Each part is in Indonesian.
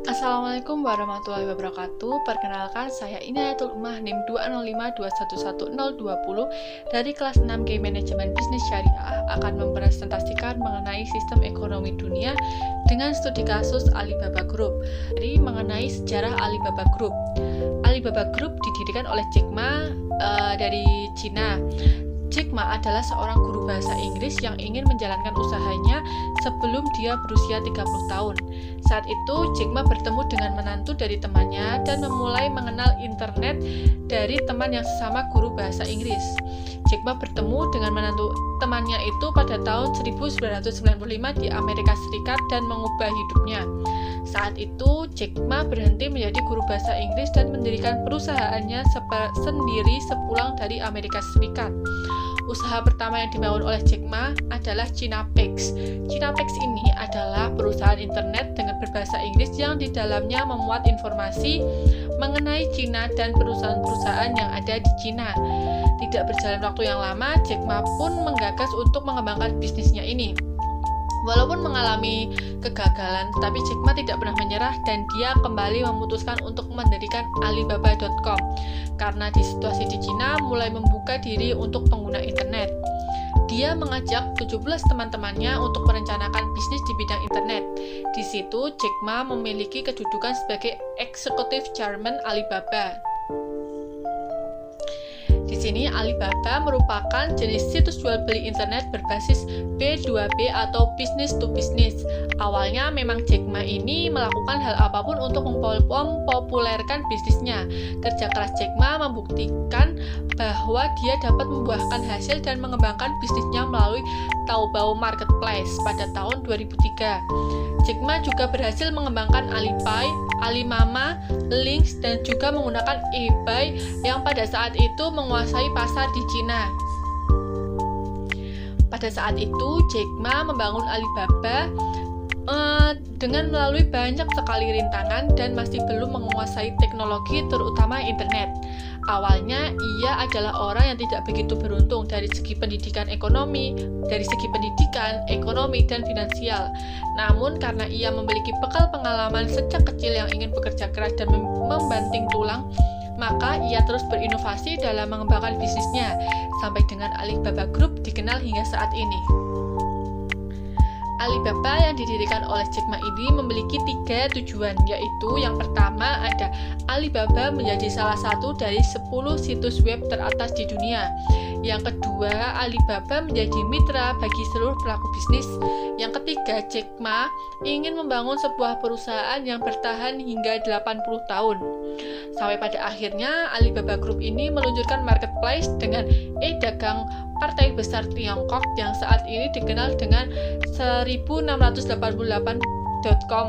Assalamualaikum warahmatullahi wabarakatuh. Perkenalkan, saya Inayatul Umah NIM 205211020 dari kelas 6 Game Management Bisnis Syariah akan mempresentasikan mengenai sistem ekonomi dunia dengan studi kasus Alibaba Group. Jadi mengenai sejarah Alibaba Group. Alibaba Group didirikan oleh Jack Ma dari Cina. Jack Ma adalah seorang guru bahasa Inggris yang ingin menjalankan usahanya sebelum dia berusia 30 tahun. Saat itu, Jack Ma bertemu dengan menantu dari temannya dan memulai mengenal internet dari teman yang sesama guru bahasa Inggris. Jack Ma bertemu dengan menantu temannya itu pada tahun 1995 di Amerika Serikat dan mengubah hidupnya. Saat itu, Jack Ma berhenti menjadi guru bahasa Inggris dan mendirikan perusahaannya sendiri sepulang dari Amerika Serikat. Usaha pertama yang dibangun oleh Jack Ma adalah Cinapex. Cinapex ini adalah perusahaan internet dengan berbahasa Inggris yang di dalamnya memuat informasi mengenai Cina dan perusahaan-perusahaan yang ada di Cina. Tidak berjalan waktu yang lama, Jack Ma pun menggagas untuk mengembangkan bisnisnya ini. Walaupun mengalami kegagalan, tetapi Jack Ma tidak pernah menyerah dan dia kembali memutuskan untuk mendirikan Alibaba.com karena di situasi di Cina mulai membuka diri untuk pengguna internet. Dia mengajak 17 teman-temannya untuk merencanakan bisnis di bidang internet. Di situ, Jack Ma memiliki kedudukan sebagai Executive Chairman Alibaba. Di sini Alibaba merupakan jenis situs jual beli internet berbasis B2B atau business to business. Awalnya memang Jack Ma ini melakukan hal apapun untuk mempopulerkan bisnisnya. Kerja keras Jack Ma membuktikan bahwa dia dapat membuahkan hasil dan mengembangkan bisnisnya melalui Taobao Marketplace pada tahun 2003. Jack Ma juga berhasil mengembangkan Alipay, Alimama, Links, dan juga menggunakan eBay yang pada saat itu menguasai pasar di Cina. Pada saat itu, Jack Ma membangun Alibaba dengan melalui banyak sekali rintangan dan masih belum menguasai teknologi terutama internet. Awalnya ia adalah orang yang tidak begitu beruntung dari segi pendidikan, ekonomi, dan finansial. Namun karena ia memiliki bekal pengalaman sejak kecil yang ingin bekerja keras dan membanting tulang, maka ia terus berinovasi dalam mengembangkan bisnisnya sampai dengan Alibaba Group dikenal hingga saat ini. Alibaba yang didirikan oleh Jack Ma ini memiliki 3 tujuan, yaitu yang pertama ada Alibaba menjadi salah satu dari 10 situs web teratas di dunia. Yang kedua, Alibaba menjadi mitra bagi seluruh pelaku bisnis. Yang ketiga, Jack Ma ingin membangun sebuah perusahaan yang bertahan hingga 80 tahun. Sampai pada akhirnya, Alibaba Group ini meluncurkan marketplace dengan e-dagang Partai Besar Tiongkok yang saat ini dikenal dengan 1688.com.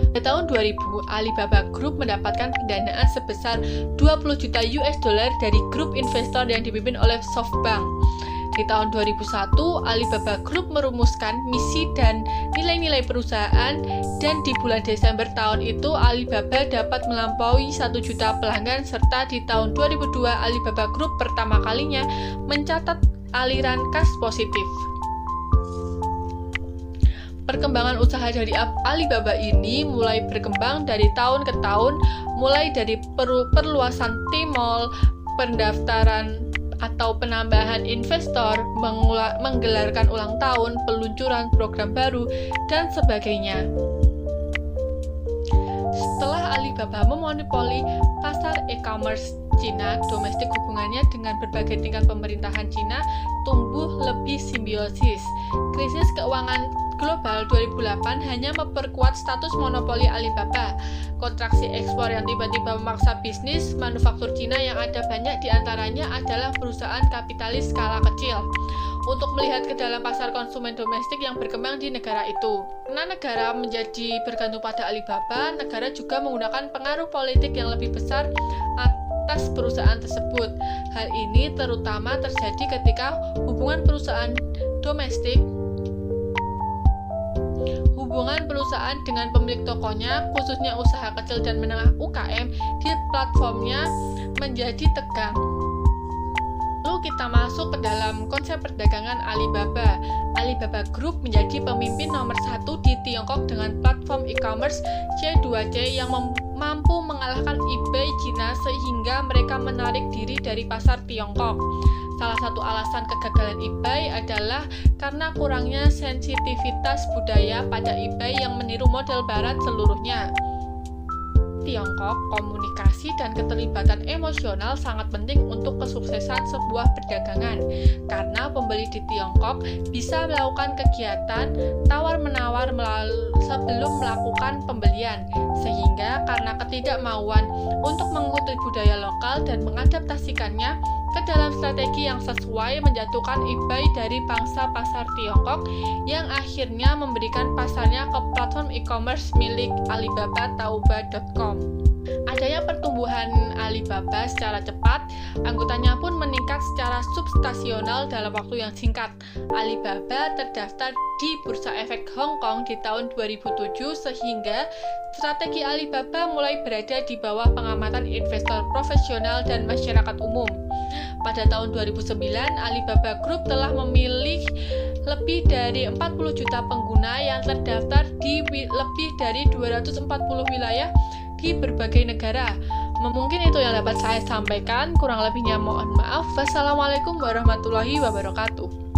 Pada tahun 2000, Alibaba Group mendapatkan pendanaan sebesar 20 juta US dollar dari grup investor yang dipimpin oleh SoftBank. Di tahun 2001, Alibaba Group merumuskan misi dan nilai-nilai perusahaan, dan di bulan Desember tahun itu Alibaba dapat melampaui 1 juta pelanggan, serta di tahun 2002 Alibaba Group pertama kalinya mencatat aliran kas positif. Perkembangan usaha dari Alibaba ini mulai berkembang dari tahun ke tahun, mulai dari perluasan Tmall, pendaftaran atau penambahan investor, menggelarkan ulang tahun, peluncuran program baru, dan sebagainya. Setelah Alibaba memonopoli pasar e-commerce Cina, domestik hubungannya dengan berbagai tingkat pemerintahan Cina tumbuh lebih simbiosis. Krisis keuangan global 2008 hanya memperkuat status monopoli Alibaba. Kontraksi ekspor yang tiba-tiba memaksa bisnis manufaktur Cina yang ada banyak diantaranya adalah perusahaan kapitalis skala kecil untuk melihat ke dalam pasar konsumen domestik yang berkembang di negara itu. Karena negara menjadi bergantung pada Alibaba, negara juga menggunakan pengaruh politik yang lebih besar atas perusahaan tersebut. Hal ini terutama terjadi ketika hubungan perusahaan dengan pemilik tokonya, khususnya usaha kecil dan menengah UKM, di platformnya menjadi tegang. Lalu kita masuk ke dalam konsep perdagangan Alibaba. Alibaba Group menjadi pemimpin nomor 1 di Tiongkok dengan platform e-commerce C2C yang mampu mengalahkan eBay Cina sehingga mereka menarik diri dari pasar Tiongkok. Salah satu alasan kegagalan eBay adalah karena kurangnya sensitivitas budaya pada eBay yang meniru model barat seluruhnya. Tiongkok, komunikasi dan keterlibatan emosional sangat penting untuk kesuksesan sebuah perdagangan karena pembeli di Tiongkok bisa melakukan kegiatan tawar-menawar sebelum melakukan pembelian, sehingga karena ketidakmauan untuk mengikuti budaya lokal dan mengadaptasikannya ke dalam strategi yang sesuai menjatuhkan eBay dari pangsa pasar Tiongkok yang akhirnya memberikan pasarnya ke platform e-commerce milik Alibaba Taobao.com. Adanya pertumbuhan Alibaba secara cepat, anggotanya pun meningkat secara substansial dalam waktu yang singkat. Alibaba terdaftar di Bursa Efek Hong Kong di tahun 2007 sehingga strategi Alibaba mulai berada di bawah pengamatan investor profesional dan masyarakat umum. Pada tahun 2009, Alibaba Group telah memilih lebih dari 40 juta pengguna yang terdaftar di lebih dari 240 wilayah di berbagai negara. Mungkin itu yang dapat saya sampaikan, kurang lebihnya mohon maaf. Wassalamualaikum warahmatullahi wabarakatuh.